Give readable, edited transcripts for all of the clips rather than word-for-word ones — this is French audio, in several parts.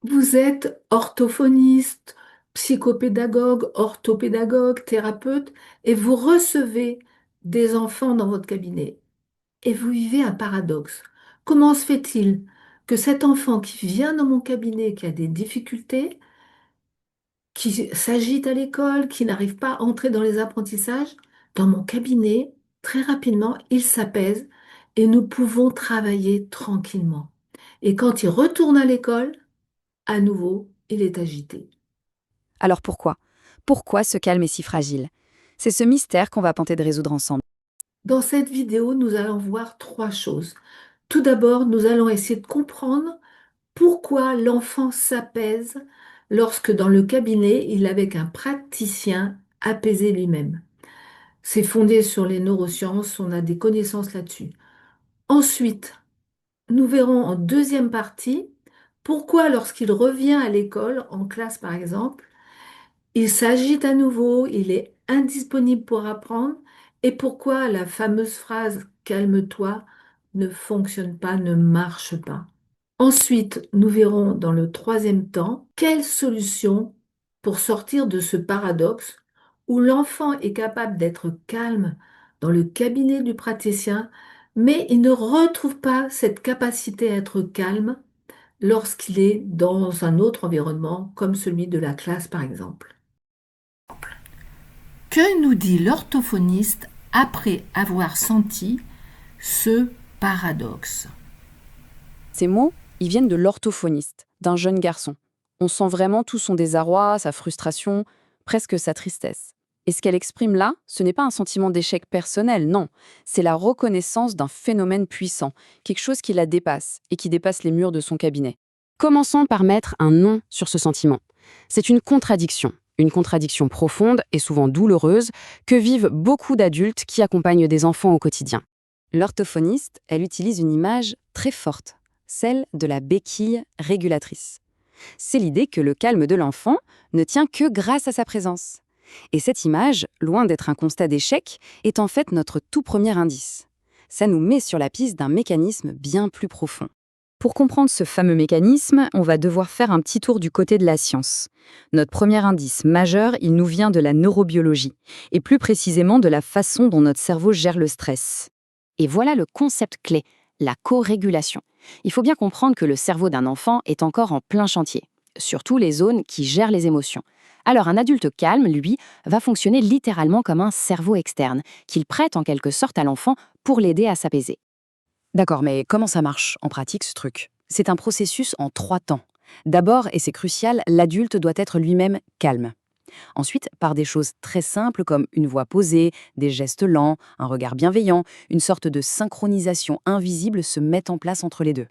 Vous êtes orthophoniste, psychopédagogue, orthopédagogue, thérapeute, et vous recevez des enfants dans votre cabinet. Et vous vivez un paradoxe. Comment se fait-il que cet enfant qui vient dans mon cabinet, qui a des difficultés, qui s'agite à l'école, qui n'arrive pas à entrer dans les apprentissages, dans mon cabinet, très rapidement, il s'apaise et nous pouvons travailler tranquillement. Et quand il retourne à l'école, à nouveau, il est agité. Alors pourquoi? Pourquoi ce calme est si fragile? C'est ce mystère qu'on va tenter de résoudre ensemble. Dans cette vidéo, nous allons voir trois choses. Tout d'abord, nous allons essayer de comprendre pourquoi l'enfant s'apaise lorsque dans le cabinet, il est avec un praticien apaisé lui-même. C'est fondé sur les neurosciences, on a des connaissances là-dessus. Ensuite, nous verrons en deuxième partie pourquoi lorsqu'il revient à l'école, en classe par exemple, il s'agite à nouveau, il est indisponible pour apprendre, et pourquoi la fameuse phrase calme-toi ne fonctionne pas, ne marche pas. Ensuite, nous verrons dans le troisième temps quelle solution pour sortir de ce paradoxe où l'enfant est capable d'être calme dans le cabinet du praticien, mais il ne retrouve pas cette capacité à être calme lorsqu'il est dans un autre environnement, comme celui de la classe par exemple. Que nous dit l'orthophoniste après avoir senti ce paradoxe? Ces mots, ils viennent de l'orthophoniste, d'un jeune garçon. On sent vraiment tout son désarroi, sa frustration, presque sa tristesse. Et ce qu'elle exprime là, ce n'est pas un sentiment d'échec personnel, non. C'est la reconnaissance d'un phénomène puissant, quelque chose qui la dépasse et qui dépasse les murs de son cabinet. Commençons par mettre un nom sur ce sentiment. C'est une contradiction profonde et souvent douloureuse que vivent beaucoup d'adultes qui accompagnent des enfants au quotidien. L'orthophoniste, elle utilise une image très forte, celle de la béquille régulatrice. C'est l'idée que le calme de l'enfant ne tient que grâce à sa présence. Et cette image, loin d'être un constat d'échec, est en fait notre tout premier indice. Ça nous met sur la piste d'un mécanisme bien plus profond. Pour comprendre ce fameux mécanisme, on va devoir faire un petit tour du côté de la science. Notre premier indice majeur, il nous vient de la neurobiologie, et plus précisément de la façon dont notre cerveau gère le stress. Et voilà le concept clé, la co-régulation. Il faut bien comprendre que le cerveau d'un enfant est encore en plein chantier, surtout les zones qui gèrent les émotions. Alors un adulte calme, lui, va fonctionner littéralement comme un cerveau externe, qu'il prête en quelque sorte à l'enfant pour l'aider à s'apaiser. D'accord, mais comment ça marche en pratique ce truc? C'est un processus en 3 temps. D'abord, et c'est crucial, l'adulte doit être lui-même calme. Ensuite, par des choses très simples comme une voix posée, des gestes lents, un regard bienveillant, une sorte de synchronisation invisible se met en place entre les deux.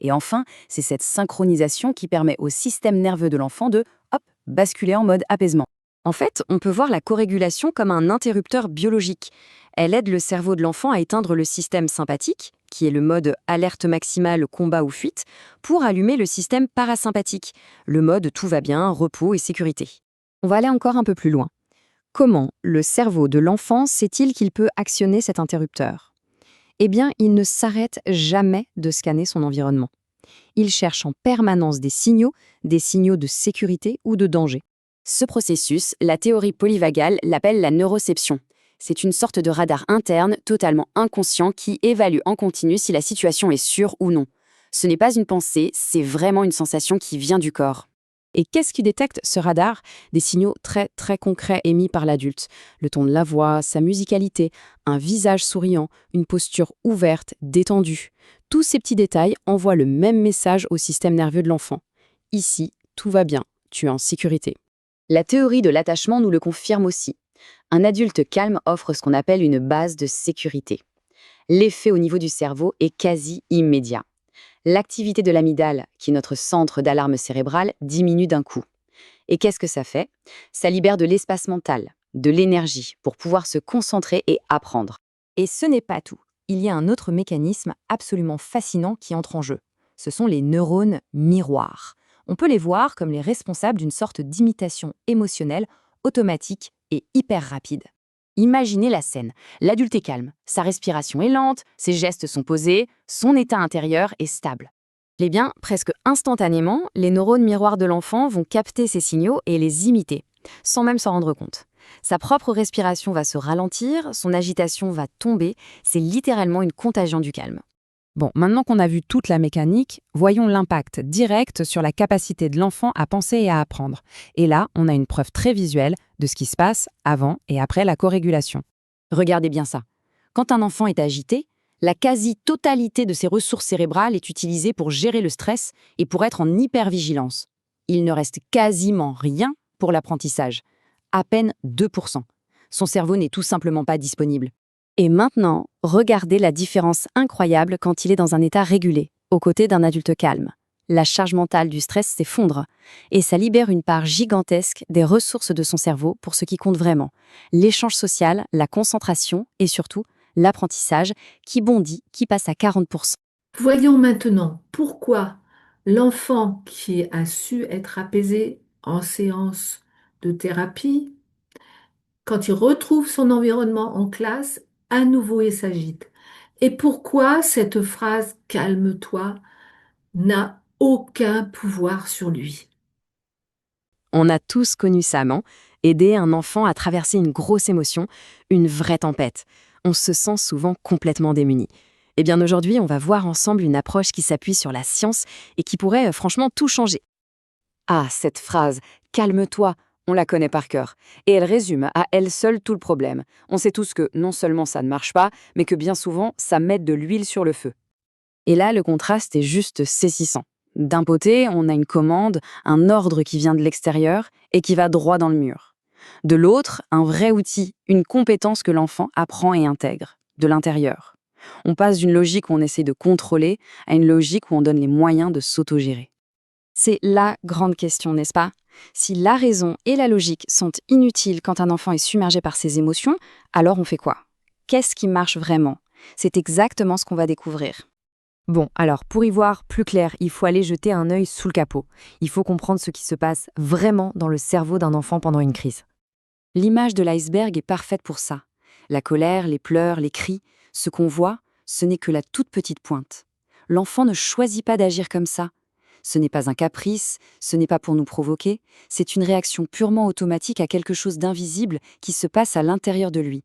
Et enfin, c'est cette synchronisation qui permet au système nerveux de l'enfant de, hop, basculer en mode apaisement. En fait, on peut voir la corégulation comme un interrupteur biologique. Elle aide le cerveau de l'enfant à éteindre le système sympathique, qui est le mode alerte maximale, combat ou fuite, pour allumer le système parasympathique, le mode tout va bien, repos et sécurité. On va aller encore un peu plus loin. Comment le cerveau de l'enfant sait-il qu'il peut actionner cet interrupteur? Eh bien, il ne s'arrête jamais de scanner son environnement. Il cherche en permanence des signaux de sécurité ou de danger. Ce processus, la théorie polyvagale l'appelle la neuroception. C'est une sorte de radar interne totalement inconscient qui évalue en continu si la situation est sûre ou non. Ce n'est pas une pensée, c'est vraiment une sensation qui vient du corps. Et qu'est-ce qui détecte ce radar? Des signaux très très concrets émis par l'adulte. Le ton de la voix, sa musicalité, un visage souriant, une posture ouverte, détendue. Tous ces petits détails envoient le même message au système nerveux de l'enfant. Ici, tout va bien, tu es en sécurité. La théorie de l'attachement nous le confirme aussi. Un adulte calme offre ce qu'on appelle une base de sécurité. L'effet au niveau du cerveau est quasi immédiat. L'activité de l'amygdale, qui est notre centre d'alarme cérébrale, diminue d'un coup. Et qu'est-ce que ça fait? Ça libère de l'espace mental, de l'énergie, pour pouvoir se concentrer et apprendre. Et ce n'est pas tout. Il y a un autre mécanisme absolument fascinant qui entre en jeu. Ce sont les neurones miroirs. On peut les voir comme les responsables d'une sorte d'imitation émotionnelle, automatique et hyper rapide. Imaginez la scène. L'adulte est calme, sa respiration est lente, ses gestes sont posés, son état intérieur est stable. Eh bien, presque instantanément, les neurones miroirs de l'enfant vont capter ces signaux et les imiter, sans même s'en rendre compte. Sa propre respiration va se ralentir, son agitation va tomber, c'est littéralement une contagion du calme. Bon, maintenant qu'on a vu toute la mécanique, voyons l'impact direct sur la capacité de l'enfant à penser et à apprendre. Et là, on a une preuve très visuelle de ce qui se passe avant et après la corégulation. Regardez bien ça. Quand un enfant est agité, la quasi-totalité de ses ressources cérébrales est utilisée pour gérer le stress et pour être en hypervigilance. Il ne reste quasiment rien pour l'apprentissage. À peine 2%. Son cerveau n'est tout simplement pas disponible. Et maintenant, regardez la différence incroyable quand il est dans un état régulé, aux côtés d'un adulte calme. La charge mentale du stress s'effondre et ça libère une part gigantesque des ressources de son cerveau pour ce qui compte vraiment. L'échange social, la concentration et surtout l'apprentissage qui bondit, qui passe à 40%. Voyons maintenant pourquoi l'enfant qui a su être apaisé en séance de thérapie, quand il retrouve son environnement en classe, à nouveau il s'agite. Et pourquoi cette phrase calme-toi n'a aucun pouvoir sur lui. On a tous connu ça, non? Aider un enfant à traverser une grosse émotion, une vraie tempête. On se sent souvent complètement démuni. Eh bien aujourd'hui, on va voir ensemble une approche qui s'appuie sur la science et qui pourrait franchement tout changer. Ah, cette phrase « calme-toi », on la connaît par cœur. Et elle résume à elle seule tout le problème. On sait tous que non seulement ça ne marche pas, mais que bien souvent, ça met de l'huile sur le feu. Et là, le contraste est juste saisissant. D'un côté, on a une commande, un ordre qui vient de l'extérieur et qui va droit dans le mur. De l'autre, un vrai outil, une compétence que l'enfant apprend et intègre, de l'intérieur. On passe d'une logique où on essaie de contrôler à une logique où on donne les moyens de s'autogérer. C'est la grande question, n'est-ce pas? Si la raison et la logique sont inutiles quand un enfant est submergé par ses émotions, alors on fait quoi? Qu'est-ce qui marche vraiment? C'est exactement ce qu'on va découvrir. Bon, alors pour y voir plus clair, il faut aller jeter un œil sous le capot. Il faut comprendre ce qui se passe vraiment dans le cerveau d'un enfant pendant une crise. L'image de l'iceberg est parfaite pour ça. La colère, les pleurs, les cris, ce qu'on voit, ce n'est que la toute petite pointe. L'enfant ne choisit pas d'agir comme ça. Ce n'est pas un caprice, ce n'est pas pour nous provoquer, c'est une réaction purement automatique à quelque chose d'invisible qui se passe à l'intérieur de lui.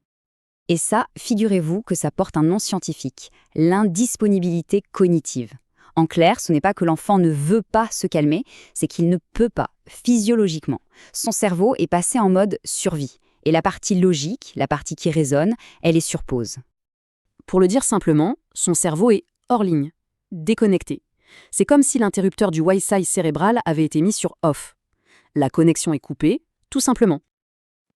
Et ça, figurez-vous que ça porte un nom scientifique, l'indisponibilité cognitive. En clair, ce n'est pas que l'enfant ne veut pas se calmer, c'est qu'il ne peut pas, physiologiquement. Son cerveau est passé en mode survie, et la partie logique, la partie qui résonne, elle est sur pause. Pour le dire simplement, son cerveau est hors ligne, déconnecté. C'est comme si l'interrupteur du Wi-Fi cérébral avait été mis sur off. La connexion est coupée, tout simplement.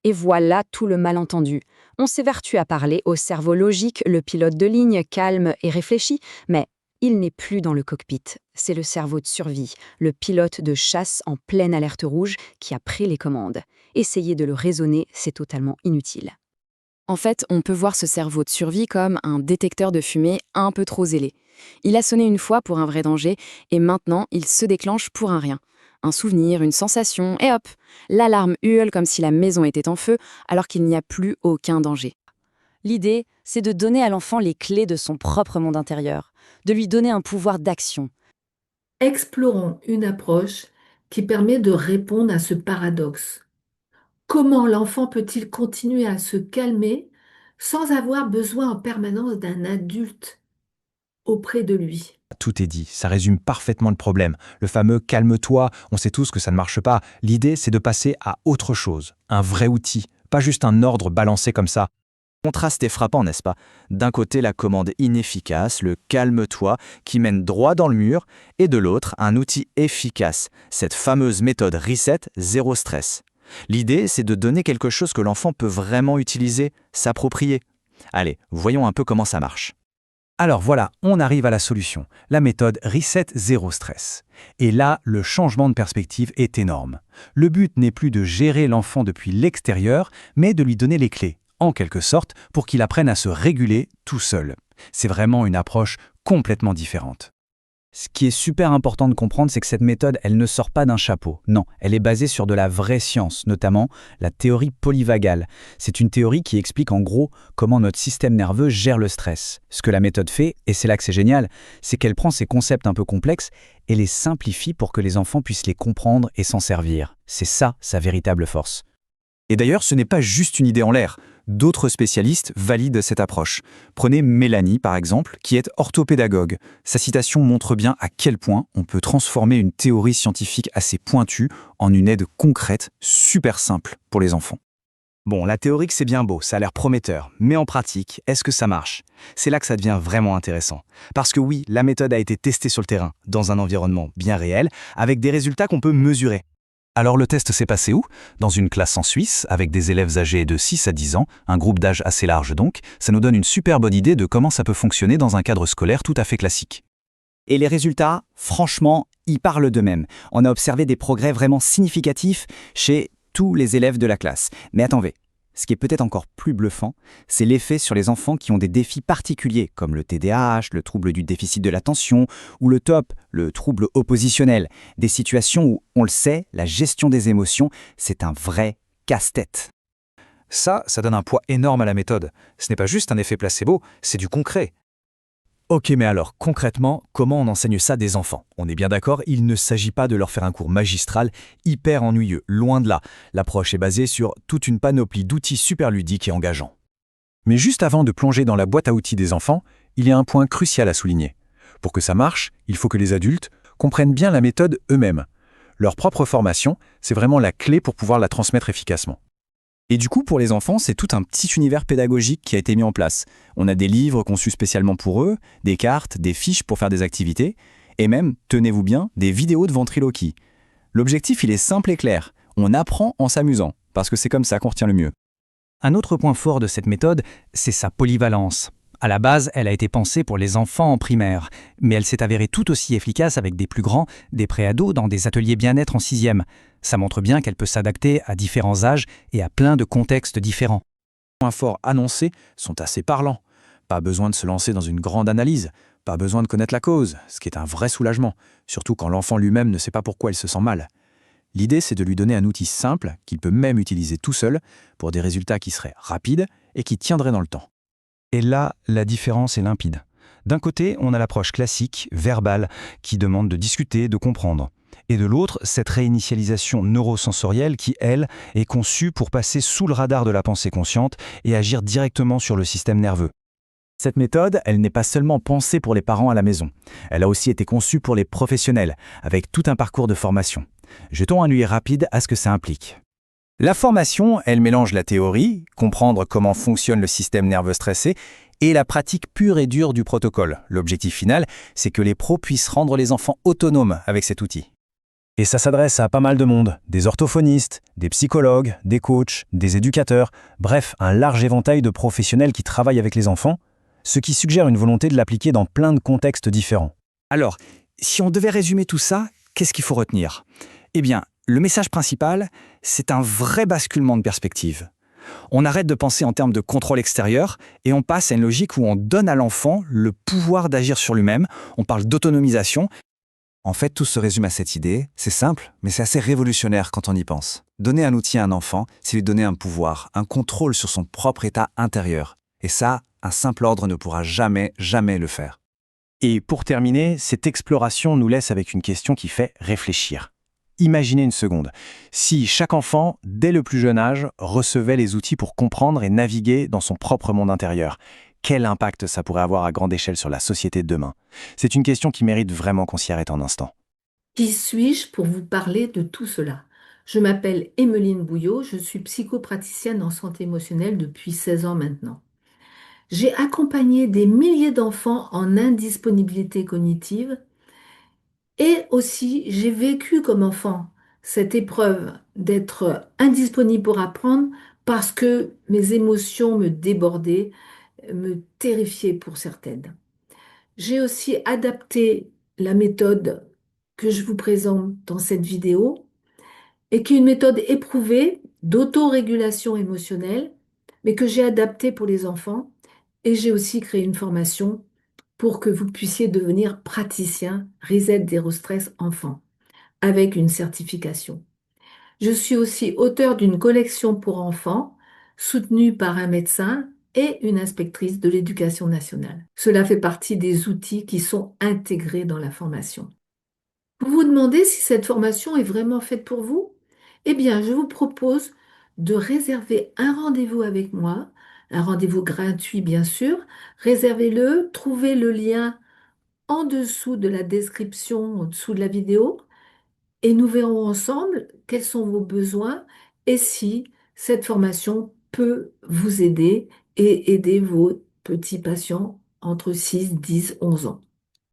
Et voilà tout le malentendu. On s'évertue à parler au cerveau logique, le pilote de ligne, calme et réfléchi, mais il n'est plus dans le cockpit. C'est le cerveau de survie, le pilote de chasse en pleine alerte rouge qui a pris les commandes. Essayer de le raisonner, c'est totalement inutile. En fait, on peut voir ce cerveau de survie comme un détecteur de fumée un peu trop zélé. Il a sonné une fois pour un vrai danger et maintenant il se déclenche pour un rien. Un souvenir, une sensation, et hop, l'alarme hurle comme si la maison était en feu alors qu'il n'y a plus aucun danger. L'idée, c'est de donner à l'enfant les clés de son propre monde intérieur, de lui donner un pouvoir d'action. Explorons une approche qui permet de répondre à ce paradoxe. Comment l'enfant peut-il continuer à se calmer sans avoir besoin en permanence d'un adulte auprès de lui? Tout est dit, ça résume parfaitement le problème. Le fameux calme-toi, on sait tous que ça ne marche pas. L'idée, c'est de passer à autre chose, un vrai outil, pas juste un ordre balancé comme ça. Le contraste est frappant, n'est-ce pas? D'un côté, la commande inefficace, le calme-toi, qui mène droit dans le mur, et de l'autre, un outil efficace, cette fameuse méthode reset, zéro stress. L'idée, c'est de donner quelque chose que l'enfant peut vraiment utiliser, s'approprier. Allez, voyons un peu comment ça marche. Alors voilà, on arrive à la solution, la méthode Reset Zéro Stress. Et là, le changement de perspective est énorme. Le but n'est plus de gérer l'enfant depuis l'extérieur, mais de lui donner les clés, en quelque sorte, pour qu'il apprenne à se réguler tout seul. C'est vraiment une approche complètement différente. Ce qui est super important de comprendre, c'est que cette méthode, elle ne sort pas d'un chapeau. Non, elle est basée sur de la vraie science, notamment la théorie polyvagale. C'est une théorie qui explique en gros comment notre système nerveux gère le stress. Ce que la méthode fait, et c'est là que c'est génial, c'est qu'elle prend ces concepts un peu complexes et les simplifie pour que les enfants puissent les comprendre et s'en servir. C'est ça sa véritable force. Et d'ailleurs, ce n'est pas juste une idée en l'air. D'autres spécialistes valident cette approche. Prenez Mélanie, par exemple, qui est orthopédagogue. Sa citation montre bien à quel point on peut transformer une théorie scientifique assez pointue en une aide concrète, super simple pour les enfants. Bon, la théorique, c'est bien beau, ça a l'air prometteur, mais en pratique, est-ce que ça marche? C'est là que ça devient vraiment intéressant. Parce que oui, la méthode a été testée sur le terrain, dans un environnement bien réel, avec des résultats qu'on peut mesurer. Alors le test s'est passé où? Dans une classe en Suisse, avec des élèves âgés de 6 à 10 ans, un groupe d'âge assez large donc, ça nous donne une super bonne idée de comment ça peut fonctionner dans un cadre scolaire tout à fait classique. Et les résultats, franchement, ils parlent d'eux-mêmes. On a observé des progrès vraiment significatifs chez tous les élèves de la classe. Mais attendez, ce qui est peut-être encore plus bluffant, c'est l'effet sur les enfants qui ont des défis particuliers, comme le TDAH, le trouble du déficit de l'attention, ou le TOP, le trouble oppositionnel. Des situations où, on le sait, la gestion des émotions, c'est un vrai casse-tête. Ça donne un poids énorme à la méthode. Ce n'est pas juste un effet placebo, c'est du concret. Ok, mais alors, concrètement, comment on enseigne ça à des enfants? On est bien d'accord, il ne s'agit pas de leur faire un cours magistral hyper ennuyeux, loin de là. L'approche est basée sur toute une panoplie d'outils super ludiques et engageants. Mais juste avant de plonger dans la boîte à outils des enfants, il y a un point crucial à souligner. Pour que ça marche, il faut que les adultes comprennent bien la méthode eux-mêmes. Leur propre formation, c'est vraiment la clé pour pouvoir la transmettre efficacement. Et du coup, pour les enfants, c'est tout un petit univers pédagogique qui a été mis en place. On a des livres conçus spécialement pour eux, des cartes, des fiches pour faire des activités, et même, tenez-vous bien, des vidéos de ventriloquie. L'objectif, il est simple et clair. On apprend en s'amusant, parce que c'est comme ça qu'on retient le mieux. Un autre point fort de cette méthode, c'est sa polyvalence. À la base, elle a été pensée pour les enfants en primaire, mais elle s'est avérée tout aussi efficace avec des plus grands, des préados dans des ateliers bien-être en sixième. Ça montre bien qu'elle peut s'adapter à différents âges et à plein de contextes différents. Les points forts annoncés sont assez parlants. Pas besoin de se lancer dans une grande analyse, pas besoin de connaître la cause, ce qui est un vrai soulagement, surtout quand l'enfant lui-même ne sait pas pourquoi il se sent mal. L'idée, c'est de lui donner un outil simple qu'il peut même utiliser tout seul pour des résultats qui seraient rapides et qui tiendraient dans le temps. Et là, la différence est limpide. D'un côté, on a l'approche classique, verbale, qui demande de discuter, de comprendre. Et de l'autre, cette réinitialisation neurosensorielle qui, elle, est conçue pour passer sous le radar de la pensée consciente et agir directement sur le système nerveux. Cette méthode, elle n'est pas seulement pensée pour les parents à la maison. Elle a aussi été conçue pour les professionnels, avec tout un parcours de formation. Jetons un œil rapide à ce que ça implique. La formation, elle mélange la théorie, comprendre comment fonctionne le système nerveux stressé, et la pratique pure et dure du protocole. L'objectif final, c'est que les pros puissent rendre les enfants autonomes avec cet outil. Et ça s'adresse à pas mal de monde, des orthophonistes, des psychologues, des coachs, des éducateurs, bref, un large éventail de professionnels qui travaillent avec les enfants, ce qui suggère une volonté de l'appliquer dans plein de contextes différents. Alors, si on devait résumer tout ça, qu'est-ce qu'il faut retenir? Eh bien, le message principal, c'est un vrai basculement de perspective. On arrête de penser en termes de contrôle extérieur et on passe à une logique où on donne à l'enfant le pouvoir d'agir sur lui-même, on parle d'autonomisation. En fait, tout se résume à cette idée, c'est simple, mais c'est assez révolutionnaire quand on y pense. Donner un outil à un enfant, c'est lui donner un pouvoir, un contrôle sur son propre état intérieur. Et ça, un simple ordre ne pourra jamais le faire. Et pour terminer, cette exploration nous laisse avec une question qui fait réfléchir. Imaginez une seconde, si chaque enfant, dès le plus jeune âge, recevait les outils pour comprendre et naviguer dans son propre monde intérieur, quel impact ça pourrait avoir à grande échelle sur la société de demain? C'est une question qui mérite vraiment qu'on s'y arrête un instant. Qui suis-je pour vous parler de tout cela? Je m'appelle Emmeline Bouillot, je suis psychopraticienne en santé émotionnelle depuis 16 ans maintenant. J'ai accompagné des milliers d'enfants en indisponibilité cognitive et aussi j'ai vécu comme enfant cette épreuve d'être indisponible pour apprendre parce que mes émotions me débordaient, me terrifiaient pour certaines. J'ai aussi adapté la méthode que je vous présente dans cette vidéo et qui est une méthode éprouvée d'autorégulation émotionnelle, mais que j'ai adaptée pour les enfants. Et j'ai aussi créé une formation pour que vous puissiez devenir praticien Reset Zero Stress enfant avec une certification. Je suis aussi auteur d'une collection pour enfants soutenue par un médecin et une inspectrice de l'éducation nationale. Cela fait partie des outils qui sont intégrés dans la formation. Vous vous demandez si cette formation est vraiment faite pour vous? Eh bien, je vous propose de réserver un rendez-vous avec moi, un rendez-vous gratuit bien sûr. Réservez-le, trouvez le lien en dessous de la description, en dessous de la vidéo, et nous verrons ensemble quels sont vos besoins et si cette formation peut vous aider et aider vos petits patients entre 6, 10, 11 ans.